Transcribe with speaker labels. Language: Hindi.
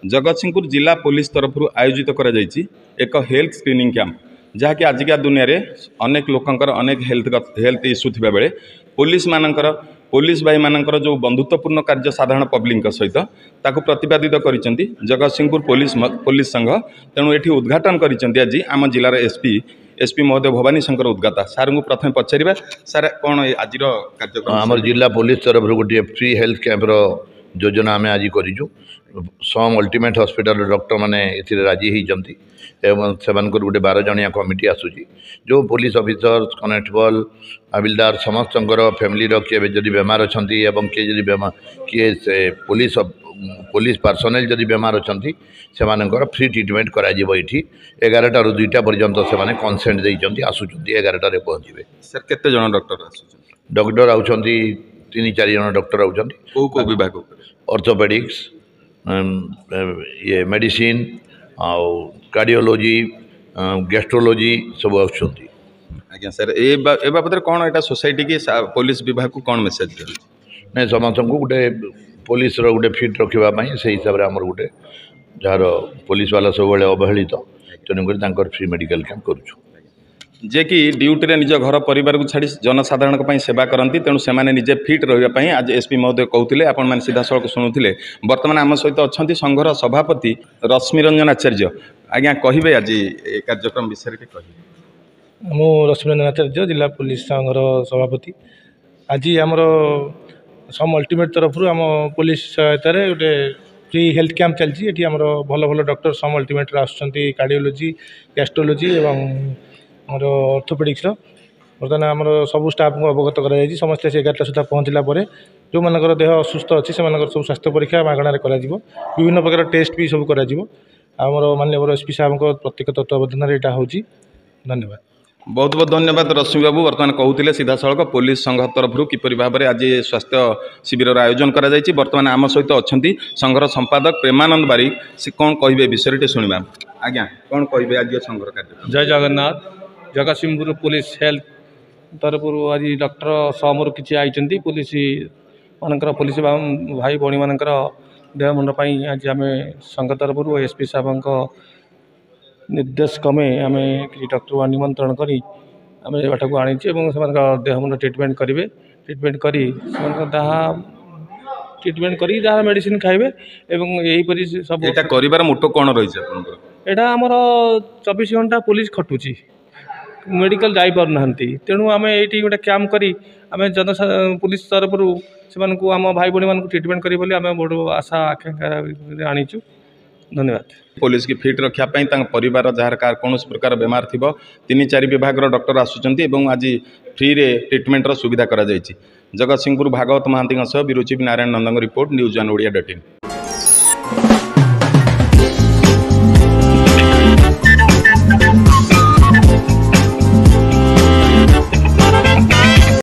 Speaker 1: जगतसिंहपुर जिला पुलिस तरफ आयोजित करा जायछि एक हेल्थ स्क्रीनिंग कैंप जहाँकि आजिका दुनिया रे अनेक लोकंकर अनेक हेल्थ इश्यू थिबा बेले पुलिस भाई मानकर जो बंधुत्वपूर्ण कार्य साधारण पब्लिक सहित ताकू प्रतिपादित करिसेंती जगतसिंहपुर पुलिस संघ। तेणु एठी उद्घाटन करिसेंती आज आम जिलार एसपी महोदय भवानी शंकर उद्गाता सार को प्रथम पचारिबा सार कौन आज कार्यक्रम
Speaker 2: आम जिला पुलिस तरफ गोटे फ्री हेल्थ कैंप योजना आम आज करूँ सम अल्टीमेट हॉस्पिटल डॉक्टर मैंने राजी होती से गोटे 12 जणिया कमिटी आसूची जो पुलिस ऑफिसर कनेस्टेबल हविलदार समस्त फैमिली किए जदि बेमार अच्छा किए जदि किए से पुलिस पर्सनेल जदि बेमार अच्छा से फ्री ट्रिटमेंट करा ये 11टा ରୁ 2टा पर्यंत से कंसेंट देते आसूँ 11टारे पहुँचे।
Speaker 1: सर केते जन
Speaker 2: डॉक्टर आउछंती 3-4 जन डॉक्टर आउछंती
Speaker 1: को विभाग
Speaker 2: ऑर्थोपेडिक्स ये मेडिसिन आउ कार्डियोलॉजी गैस्ट्रोलॉजी सब आउछंती।
Speaker 1: आज्ञा सर ए बाबद कौन एटा सोसाइटी की पुलिस विभाग को कौन मेसेज कर
Speaker 2: नहीं समस्त को गोटे पुलिस गोटे फिट रखापी से हिसाब से आमर गोटे जार पुलिस वाला सब अवहेलित तेणुक फ्री मेडिकल कैंप करूँ
Speaker 1: जे कि ड्यूटी रे निज घर परिवार को छाड़ी जनसाधारण सेवा करती तेणु से निजे फिट रही आज एसपी महोदय कहते आपण मैंने सीधा सड़क शुणुले। बर्तमान आम सहित अच्छा संघर सभापति रश्मिरंजन आचार्य आज्ञा कहे आज ये कार्यक्रम विषय में कह
Speaker 3: मु रश्मिरंजन आचार्य जिला पुलिस संघर सभापति आज आमर सम अल्टीमेट तरफ आम पुलिस सहायतार गोटे फ्री हेल्थ कैंप चलती आमर भल भल डॉक्टर सम अल्टीमेट आसुँच कार्डियोलॉजी गैस्ट्रोलॉजी और आमर ऑर्थोपेडिक्स बर्तमान आमर सब स्टाफ को अवगत कर समस्ते 11टा सुधा पहुँचला जो मानकर देह असुस्थ अच्छी से सब स्वास्थ्य परीक्षा मागणार विभिन्न प्रकार टेस्ट भी सब कर माननीय एसपी साहब प्रत्येक तत्वावधान यहाँ हो। धन्यवाद
Speaker 1: बहुत बहुत धन्यवाद रश्मि बाबू। बर्तमान कहते सीधा सड़क पुलिस संघ तरफ किपर भाव में आज स्वास्थ्य शिविर आयोजन करा जायछि। बर्तमान आम सहित अच्छा संघर संपादक प्रेमानंद बारिक से कौन कहे विषय शुणा। आज्ञा कौन कहे आज संघर कार्यक्रम।
Speaker 4: जय जगन्नाथ। जगतसिंहपुर पुलिस हेल्थ तरफ आज डॉक्टर समूह किसी आई पुलिस मानकर पुलिस भाई भौणी मानकर देह मुंड आज आम संघ तरफ एसपी साहब निर्देश क्रमे आम डॉक्टर को निमंत्रण करी आम बाट को आनी देह मुंड ट्रिटमेंट करेंगे ट्रिटमेंट करी ट्रिटमेंट करी जहाँ मेडिसिन खाइबे एवं यहीपरी सब
Speaker 1: एटा करिवार मोटो कौन रही है
Speaker 4: एटा आमर 24 घंटा पुलिस खटुची मेडिकल जाई पार ना तेणु आम ये गोटे कैंप करी आम जन पुलिस तरफ से आम भाई भौणी मान ट्रिटमेंट करी बोली आम बड़ आशा आकांक्षा आनीचु। धन्यवाद।
Speaker 1: पुलिस की फिट रखापी परिवार जार कार कौन प्रकार बेमार थी 3-4 विभाग डॉक्टर आसुँच आज फ्री रे ट्रिटमेंटर सुविधा करा जायछि। जगतसिंहपुर भागवत महांती विरुचि नारायण नंदन रिपोर्ट न्यूज1 ओडिया.in।